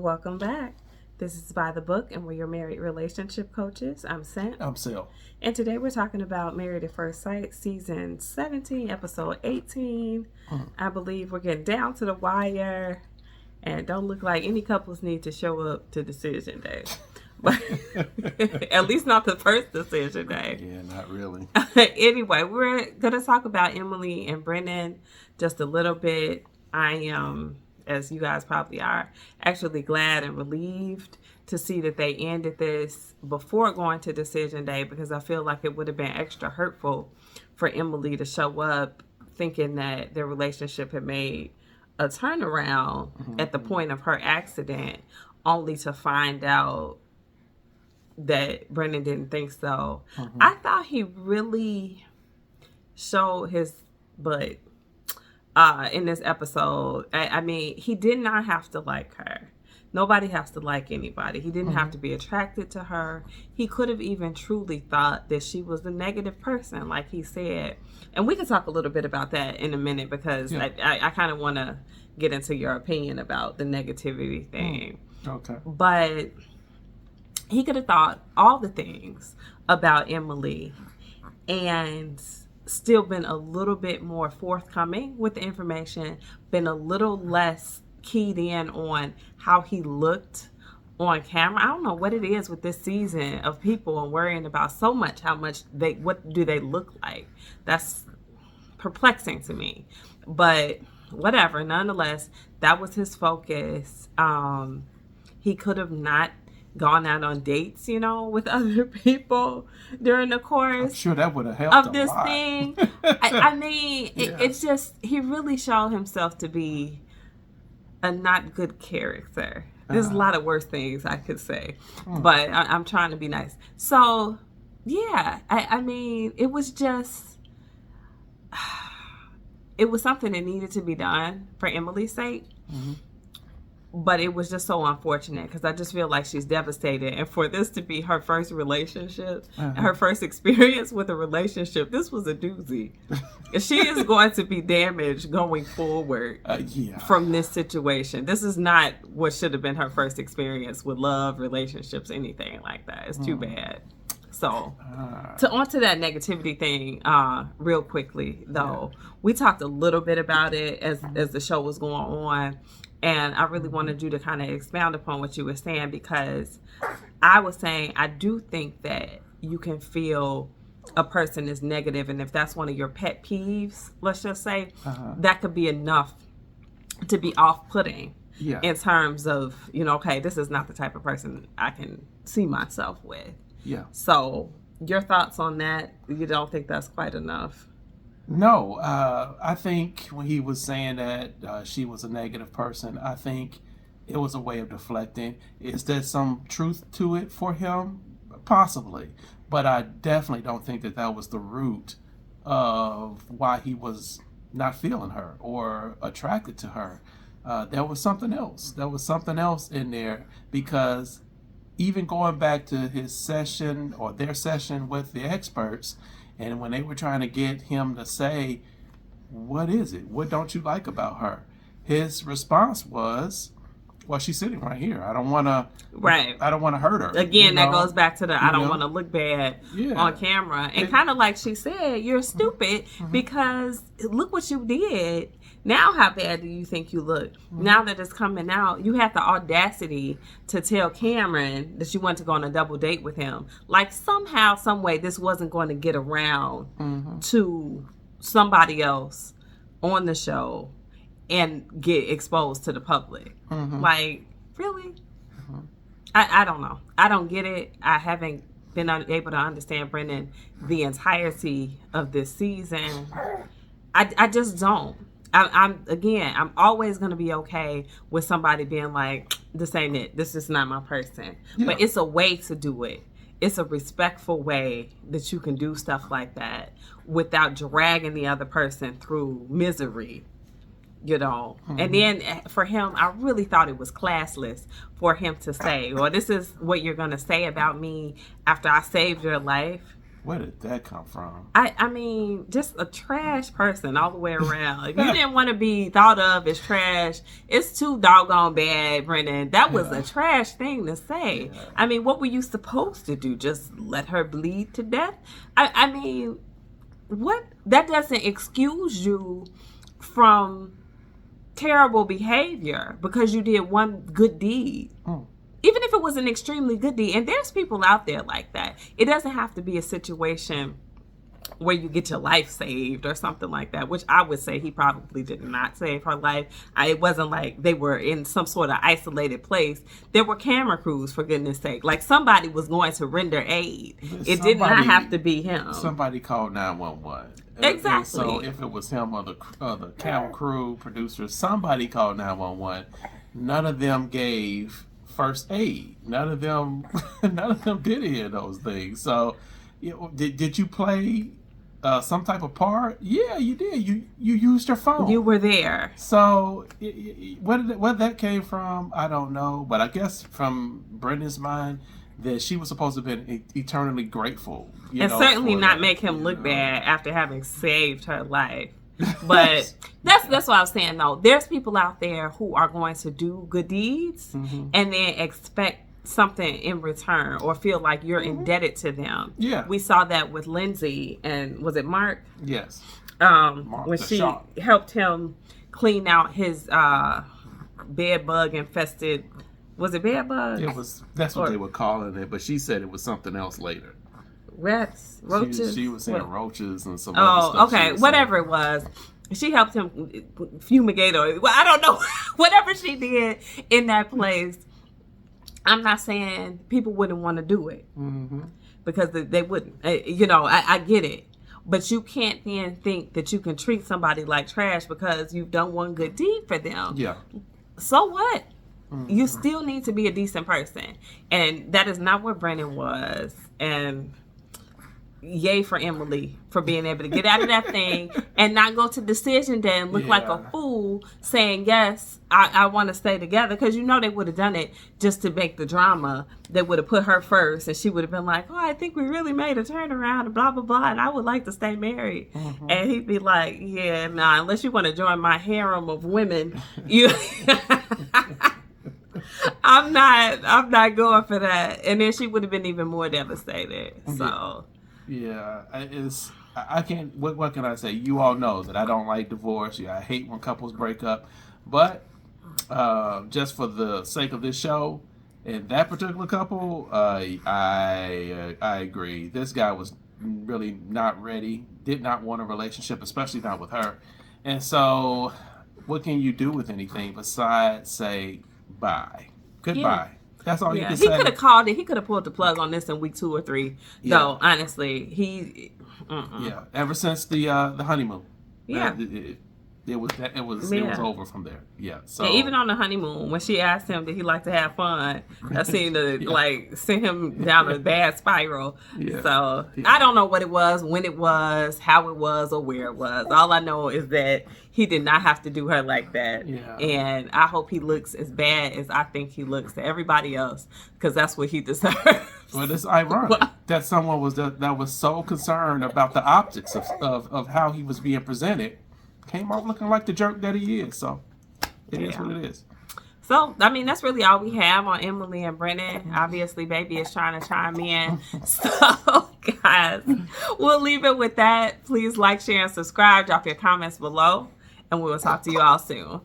welcome back. This is By the Book, and we're your married relationship coaches. I'm Sent. I'm Sil. And today we're talking about Married at First Sight, Season 17, Episode 18. I believe we're getting down to the wire, and it don't look like any couples need to show up to decision day. But at least not the first decision day. Yeah, not really. Anyway, we're going to talk about Emily and Brennan just a little bit. I am, as you guys probably are, actually glad and relieved to see that they ended this before going to decision day, because I feel like it would have been extra hurtful for Emily to show up thinking that their relationship had made a turnaround at the point of her accident, only to find out that Brennan didn't think so. I thought he really showed his butt in this episode. I mean, he did not have to like her. Nobody has to like anybody. He didn't have to be attracted to her. He could have even truly thought that she was a negative person, like he said. And we can talk a little bit about that in a minute, because I kind of want to get into your opinion about the negativity thing. Okay. But he could have thought all the things about Emily and still been a little bit more forthcoming with the information, been a little less keyed in on how he looked on camera. I don't know what it is with this season of people and worrying about so much what do they look like. That's perplexing to me. But whatever, nonetheless, that was his focus. He could have not gone out on dates, with other people during the course. I'm sure that would have helped of this thing. I mean, it's just, he really showed himself to be a not good character. There's a lot of worse things I could say, but I'm trying to be nice. So, yeah, I mean, it was just, it was something that needed to be done for Emily's sake. But it was just so unfortunate, because I just feel like she's devastated. And for this to be her first relationship, her first experience with a relationship, this was a doozy. She is going to be damaged going forward from this situation. This is not what should have been her first experience with love, relationships, anything like that. It's too bad. So, onto that negativity thing real quickly, though. We talked a little bit about it as the show was going on. And I really wanted you to kind of expound upon what you were saying, because I was saying I do think that you can feel a person is negative, and if that's one of your pet peeves, let's just say, that could be enough to be off-putting in terms of, okay, this is not the type of person I can see myself with. Yeah. So your thoughts on that? You don't think that's quite enough? No, I think when he was saying that she was a negative person, I think it was a way of deflecting. Is there some truth to it for him? Possibly. But I definitely don't think that was the root of why he was not feeling her or attracted to her. There was something else. There was something else in there, because even going back to his session or their session with the experts, and when they were trying to get him to say, what is it? What don't you like about her? His response was, well, she's sitting right here. I don't want to hurt her. Again, that goes back to I don't want to look bad on camera. And kind of like she said, you're stupid because look what you did. Now how bad do you think you look? Now that it's coming out, you had the audacity to tell Cameron that you wanted to go on a double date with him. Like somehow, some way, this wasn't going to get around to somebody else on the show and get exposed to the public. Like, really? I don't know. I don't get it. I haven't been able to understand Brennan the entirety of this season. I just don't. I'm always going to be okay with somebody being like, this ain't it. This is not my person. Yeah. But it's a way to do it. It's a respectful way that you can do stuff like that without dragging the other person through misery, And then for him, I really thought it was classless for him to say, well, this is what you're going to say about me after I saved your life. Where did that come from? I mean, just a trash person all the way around. If you didn't want to be thought of as trash, it's too doggone bad, Brennan. That was a trash thing to say. Yeah. I mean, what were you supposed to do? Just let her bleed to death? I mean, what? That doesn't excuse you from terrible behavior because you did one good deed. Even if it was an extremely good deed. And there's people out there like that. It doesn't have to be a situation where you get your life saved or something like that, which I would say he probably did not save her life. It wasn't like they were in some sort of isolated place. There were camera crews, for goodness sake. Like, somebody was going to render aid. It did not have to be him. Somebody called 911. Exactly. And so if it was him or the camera crew, producer, somebody called 911. None of them gave first aid. None of them did any of those things. So, did you play some type of part? Yeah, you did. You used your phone. You were there. So, where that came from, I don't know. But I guess from Brendan's mind, that she was supposed to have been eternally grateful. And certainly not make him look bad after having saved her life. But that's what I was saying, though. There's people out there who are going to do good deeds and then expect something in return or feel like you're indebted to them. Yeah. We saw that with Lindsay and was it Mark? Yes. Mark, when she helped him clean out his bed bug infested. Was it bed bug? That's what they were calling it, but she said it was something else later. Rats, roaches. She was saying roaches and some other stuff. Okay, whatever it was. She helped him fumigate or I don't know, whatever she did in that place. I'm not saying people wouldn't want to do it because they wouldn't. I get it, but you can't then think that you can treat somebody like trash because you've done one good deed for them. Yeah. So what? You still need to be a decent person, and that is not what Brennan was. And yay for Emily for being able to get out of that thing and not go to decision day and look like a fool saying, yes, I want to stay together. Because they would have done it just to make the drama. They would have put her first and she would have been like, oh, I think we really made a turnaround and blah, blah, blah. And I would like to stay married. And he'd be like, yeah, nah, unless you want to join my harem of women, you... I'm not going for that. And then she would have been even more devastated. So... Yeah, I can't. What can I say? You all know that I don't like divorce. I hate when couples break up. But just for the sake of this show and that particular couple, I agree. This guy was really not ready. Did not want a relationship, especially not with her. And so, what can you do with anything besides say bye, goodbye? Yeah. That's all you can say. He could have called it. He could have pulled the plug on this in week 2 or 3. Yeah. Though, honestly, Yeah, ever since the honeymoon. Yeah. It was over from there. Yeah. So even on the honeymoon, when she asked him did he like to have fun, that seemed to send him down a bad spiral. Yeah. So I don't know what it was, when it was, how it was, or where it was. All I know is that he did not have to do her like that. Yeah. And I hope he looks as bad as I think he looks to everybody else, because that's what he deserves. Well, it's ironic that someone that was so concerned about the optics of how he was being presented came off looking like the jerk that he is. So it is what it is. So, I mean, that's really all we have on Emily and Brennan. Obviously, baby is trying to chime in. So, guys, we'll leave it with that. Please like, share, and subscribe. Drop your comments below. And we will talk to you all soon.